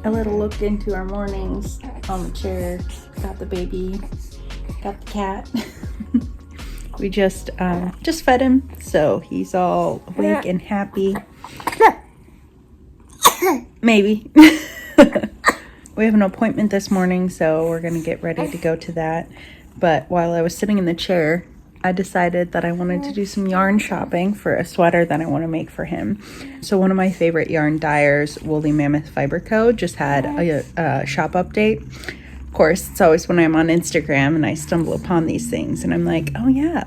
a little look into our mornings on the chair. Got the baby, got the cat. We just fed him, so he's all awake and happy. Maybe. We have an appointment this morning, so we're gonna get ready to go to that. But while I was sitting in the chair, I decided that I wanted to do some yarn shopping for a sweater that I want to make for him. So one of my favorite yarn dyers, Woolly Mammoth Fiber Co., just had a shop update. Of course, it's always when I'm on Instagram and I stumble upon these things and I'm like, oh yeah,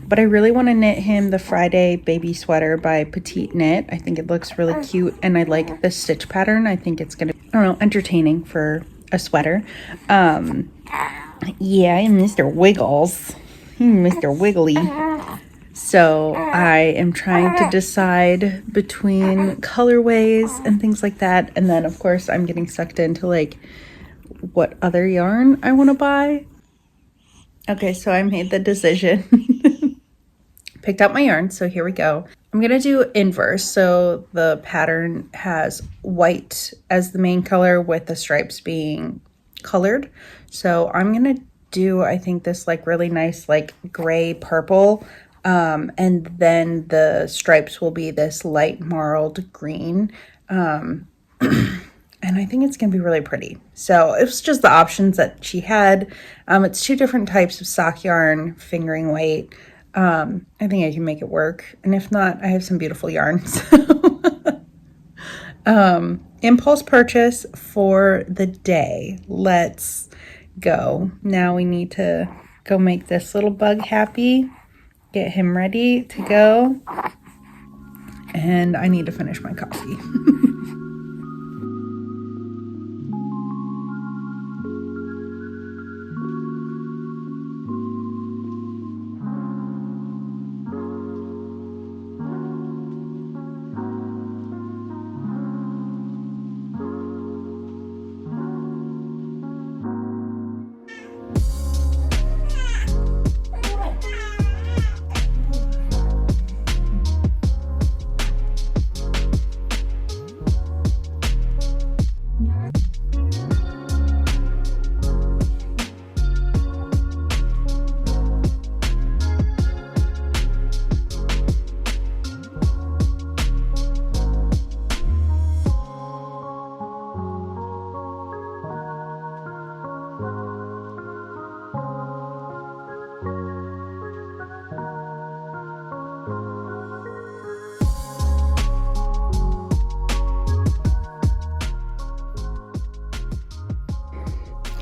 but I really want to knit him the Friday baby sweater by Petite Knit. I think it looks really cute and I like the stitch pattern. I think it's gonna, I don't know, entertaining for a sweater. Yeah, and Mr. Wiggles. Mr. Wiggly. So I am trying to decide between colorways and things like that. And then of course I'm getting sucked into like what other yarn I want to buy. Okay, so I made the decision. Picked out my yarn, so here we go. I'm gonna do inverse. So the pattern has white as the main color with the stripes being colored. So I'm gonna do, I think, this like really nice like gray purple, and then the stripes will be this light marled green, and I think it's gonna be really pretty. So it was just the options that she had. It's 2 different types of sock yarn, fingering weight. I think I can make it work, and if not, I have some beautiful yarns. Impulse purchase for the day. Let's go. Now we need to go make this little bug happy, get him ready to go, and I need to finish my coffee.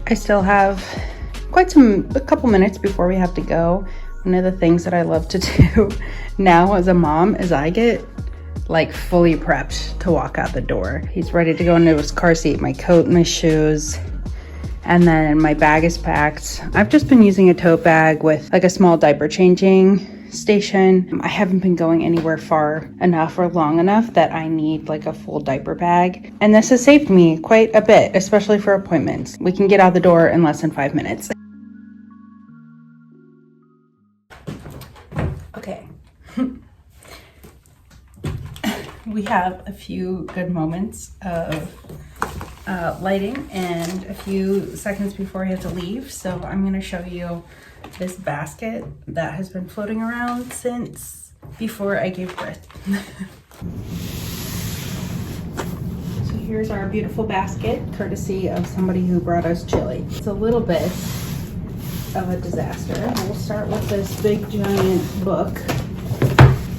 I still have a couple minutes before we have to go. One of the things that I love to do now as a mom is I get like fully prepped to walk out the door. He's ready to go into his car seat, my coat, my shoes, and then my bag is packed. I've just been using a tote bag with like a small diaper changing station. I haven't been going anywhere far enough or long enough that I need like a full diaper bag. And this has saved me quite a bit, especially for appointments. We can get out the door in less than 5 minutes. Okay. We have a few good moments of lighting and a few seconds before I have to leave. So I'm going to show you this basket that has been floating around since before I gave birth. So here's our beautiful basket, courtesy of somebody who brought us chili. It's a little bit of a disaster. We'll start with this big giant book.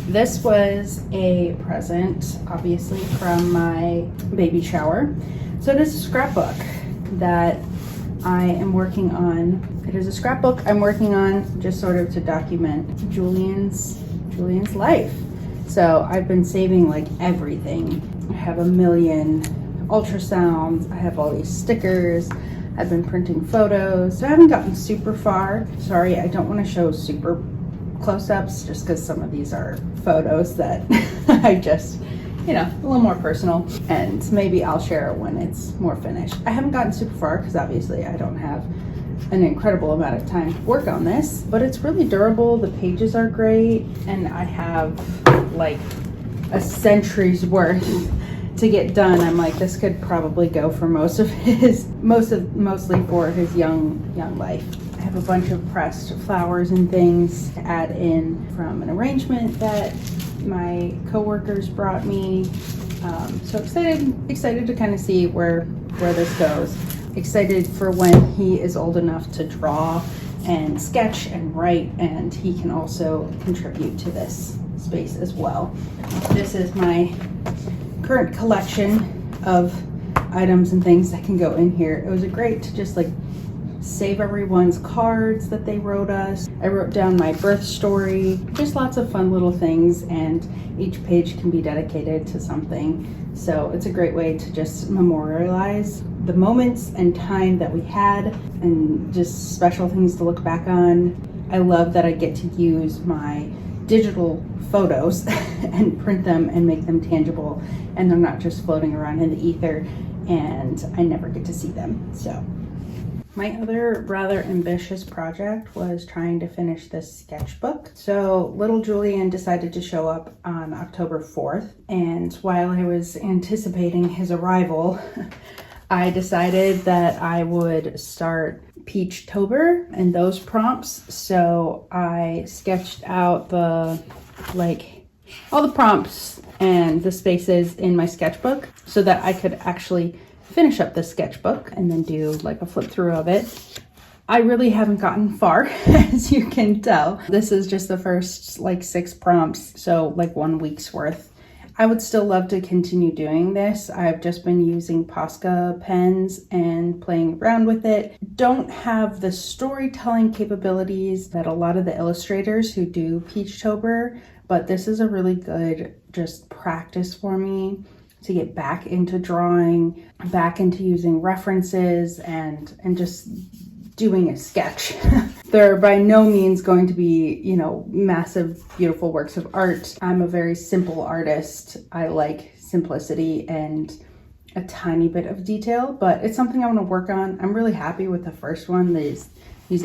This was a present, obviously, from my baby shower. So it is a scrapbook that I am working on. It is a scrapbook I'm working on just sort of to document Julian's life. So I've been saving like everything. I have a million ultrasounds. I have all these stickers. I've been printing photos. So I haven't gotten super far. Sorry, I don't want to show super close-ups just because some of these are photos that I just, you know, a little more personal, and maybe I'll share it when it's more finished. I haven't gotten super far because obviously I don't have an incredible amount of time to work on this, but it's really durable. The pages are great, and I have like a century's worth to get done. I'm like, this could probably go for mostly for his young life. I have a bunch of pressed flowers and things to add in from an arrangement that my coworkers brought me. So excited to kind of see where this goes. Excited for when he is old enough to draw and sketch and write, and he can also contribute to this space as well. This is my current collection of items and things that can go in here. It was great to just like save everyone's cards that they wrote us. I wrote down my birth story, just lots of fun little things, and each page can be dedicated to something. So it's a great way to just memorialize the moments and time that we had, and just special things to look back on. I love that I get to use my digital photos and print them and make them tangible, and they're not just floating around in the ether and I never get to see them. So my other rather ambitious project was trying to finish this sketchbook. So little Julian decided to show up on October 4th, and while I was anticipating his arrival, I decided that I would start Peachtober and those prompts. So I sketched out all the prompts and the spaces in my sketchbook so that I could actually finish up the sketchbook and then do like a flip through of it. I really haven't gotten far, as you can tell. This is just the first 6 prompts, so 1 week's worth. I would still love to continue doing this. I've just been using Posca pens and playing around with it. Don't have the storytelling capabilities that a lot of the illustrators who do Peachtober, but this is a really good just practice for me to get back into drawing, back into using references and just doing a sketch. They're by no means going to be, massive, beautiful works of art. I'm a very simple artist. I like simplicity and a tiny bit of detail, but it's something I want to work on. I'm really happy with the first one, these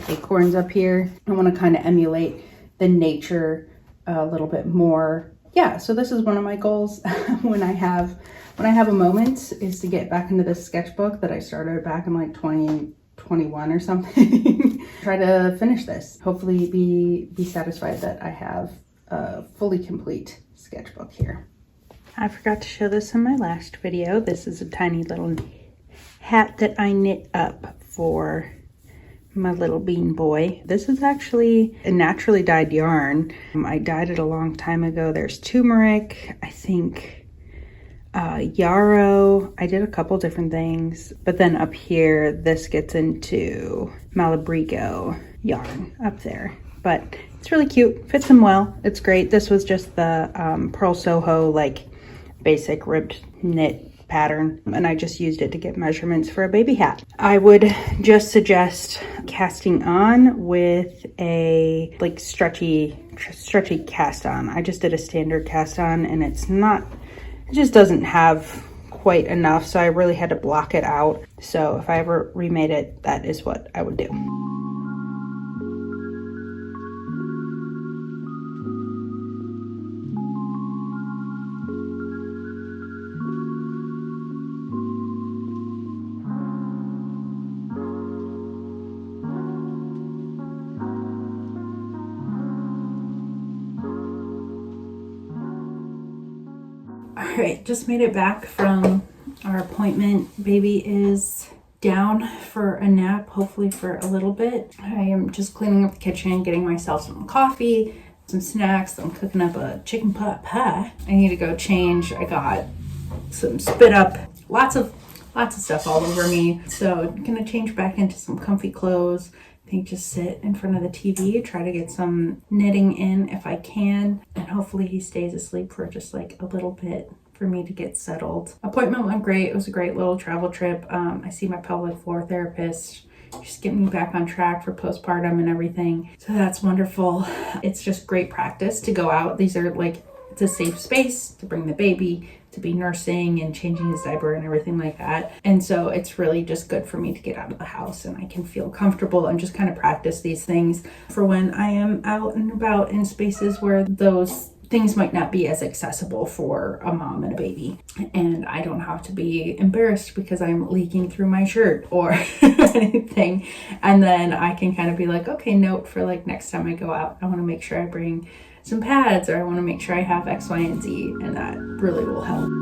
acorns up here. I want to kind of emulate the nature a little bit more. Yeah, so this is one of my goals when I have a moment, is to get back into this sketchbook that I started back in 2021 or something. Try to finish this. Hopefully be satisfied that I have a fully complete sketchbook here. I forgot to show this in my last video. This is a tiny little hat that I knit up for my little bean boy. This is actually a naturally dyed yarn. I dyed it a long time ago. There's turmeric, I think yarrow. I did a couple different things, but then up here this gets into Malabrigo yarn up there, but it's really cute, fits him well. It's great. This was just the Pearl Soho basic ribbed knit pattern, and I just used it to get measurements for a baby hat. I would just suggest casting on with a stretchy cast on. I just did a standard cast on, and it just doesn't have quite enough, so I really had to block it out. So if I ever remade it, that is what I would do. All right, just made it back from our appointment. Baby is down for a nap, hopefully for a little bit. I am just cleaning up the kitchen, getting myself some coffee, some snacks. I'm cooking up a chicken pot pie. I need to go change. I got some spit up, lots of stuff all over me. So I'm gonna change back into some comfy clothes. I think just sit in front of the TV, try to get some knitting in if I can, and hopefully he stays asleep for just a little bit for me to get settled. Appointment went great. It was a great little travel trip. I see my pelvic floor therapist. She's getting me back on track for postpartum and everything. So that's wonderful. It's just great practice to go out. These are it's a safe space to bring the baby, to be nursing and changing his diaper and everything like that. And so it's really just good for me to get out of the house and I can feel comfortable and just kind of practice these things for when I am out and about in spaces where those things might not be as accessible for a mom and a baby. And I don't have to be embarrassed because I'm leaking through my shirt or anything. And then I can kind of be like, okay, note for like next time I go out, I want to make sure I bring some pads, or I want to make sure I have X, Y, and Z. And that really will help.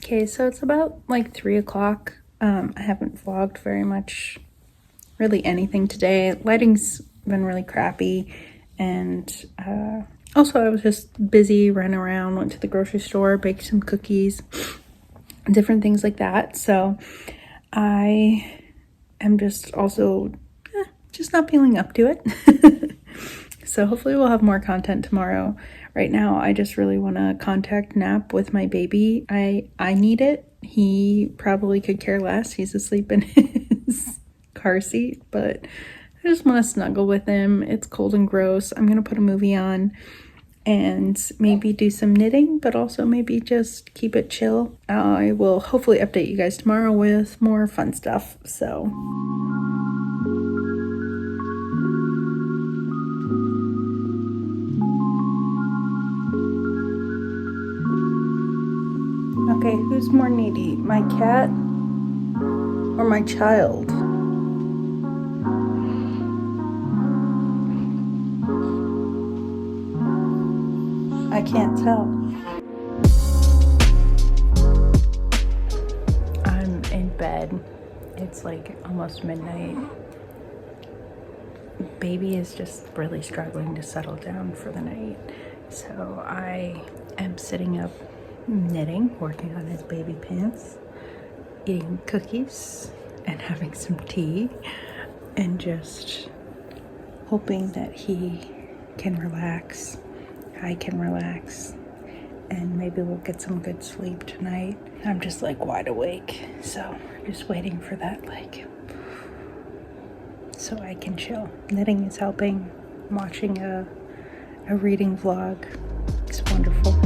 Okay, so it's about like 3 o'clock. I haven't vlogged very much, really anything today. Lighting's been really crappy, and also I was just busy running around, went to the grocery store, baked some cookies, different things like that. So I am just also just not feeling up to it. So hopefully we'll have more content tomorrow. Right now, I just really want to contact nap with my baby. I need it. He probably could care less. He's asleep in his car seat, but I just want to snuggle with him. It's cold and gross. I'm going to put a movie on and maybe do some knitting, but also maybe just keep it chill. I will hopefully update you guys tomorrow with more fun stuff. So okay, who's more needy, my cat or my child? I can't tell. I'm in bed. It's like almost midnight. Baby is just really struggling to settle down for the night. So I am sitting up knitting, working on his baby pants, eating cookies and having some tea, and just hoping that he can relax, I can relax, and maybe we'll get some good sleep tonight. I'm just like wide awake, so just waiting for that, like, so I can chill. Knitting is helping. I'm watching a reading vlog. It's wonderful.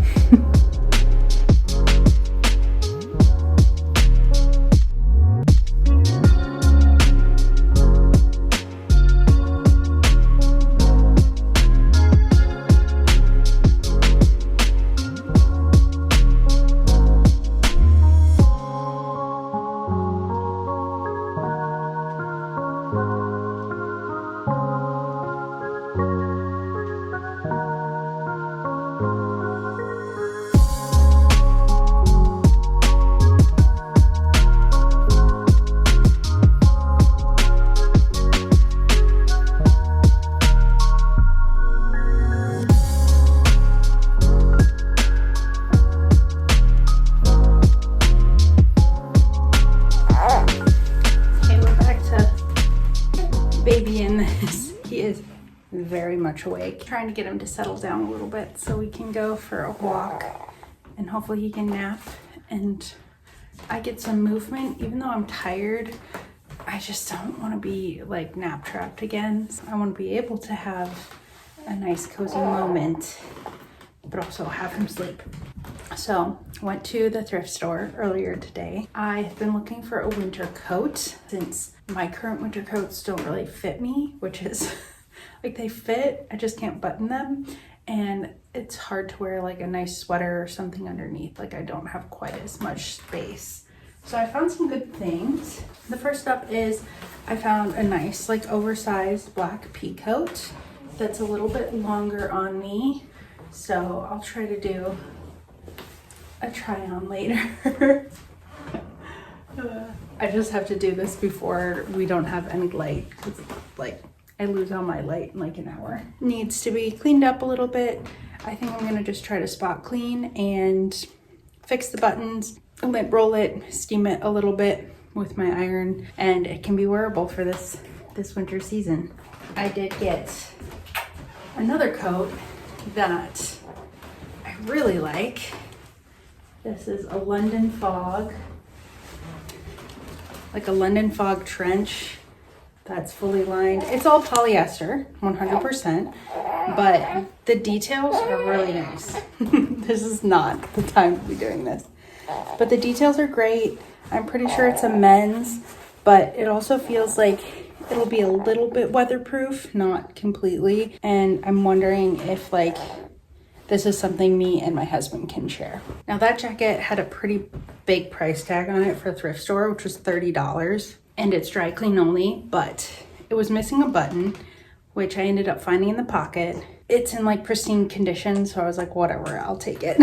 Baby in this. He is very much awake. Trying to get him to settle down a little bit so we can go for a walk and hopefully he can nap and I get some movement. Even though I'm tired, I just don't want to be like nap trapped again. I want to be able to have a nice cozy moment, but also have him sleep. So went to the thrift store earlier today. I've been looking for a winter coat since my current winter coats don't really fit me, which is like they fit, I just can't button them. And it's hard to wear like a nice sweater or something underneath. Like I don't have quite as much space. So I found some good things. The first up is I found a nice like oversized black pea coat that's a little bit longer on me. So I'll try to do a try on later. I just have to do this before we don't have any light, because like I lose all my light in like an hour. Needs to be cleaned up a little bit. I think I'm gonna just try to spot clean and fix the buttons, lint roll it, steam it a little bit with my iron, and it can be wearable for this winter season. I did get another coat that I really like. This is a London Fog, like a London Fog trench that's fully lined. It's all polyester, 100%, but the details are really nice. This is not the time to be doing this, but the details are great. I'm pretty sure it's a men's, but it also feels like it'll be a little bit weatherproof, not completely. And I'm wondering if like this is something me and my husband can share. Now that jacket had a pretty big price tag on it for a thrift store, which was $30, and it's dry clean only, but it was missing a button, which I ended up finding in the pocket. It's in like pristine condition, so I was like, whatever, I'll take it.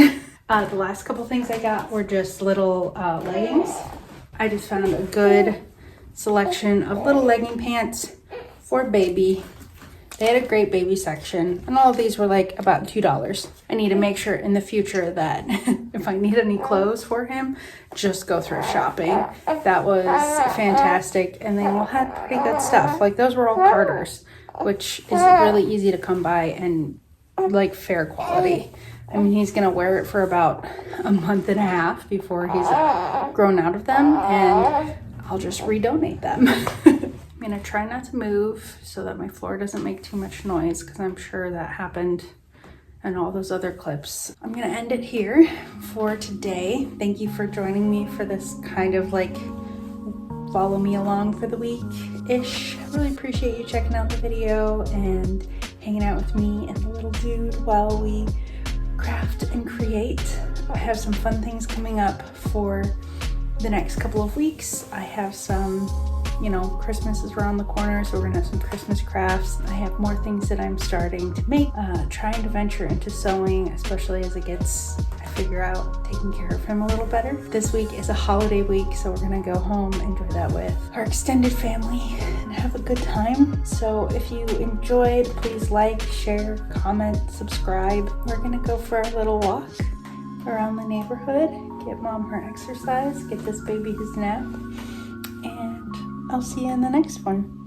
The last couple things I got were just little leggings. I just found a good selection of little legging pants for baby. They had a great baby section, and all of these were like about $2. I need to make sure in the future that if I need any clothes for him, just go thrift shopping. That was fantastic, and they all had pretty good stuff. Like those were all Carters, which is really easy to come by and like fair quality. I mean, he's gonna wear it for about a month and a half before he's grown out of them, and I'll just redonate them. I'm gonna try not to move so that my floor doesn't make too much noise, because I'm sure that happened in all those other clips. I'm gonna end it here for today. Thank you for joining me for this kind of like follow me along for the week-ish. I really appreciate you checking out the video and hanging out with me and the little dude while we craft and create. I have some fun things coming up for the next couple of weeks. I have some, you know, Christmas is around the corner, so we're gonna have some Christmas crafts. I have more things that I'm starting to make, trying to venture into sewing, especially as I figure out taking care of him a little better. This week is a holiday week, so we're gonna go home, enjoy that with our extended family, and have a good time. So if you enjoyed, please like, share, comment, subscribe. We're gonna go for our little walk around the neighborhood, get mom her exercise, get this baby his nap, and I'll see you in the next one.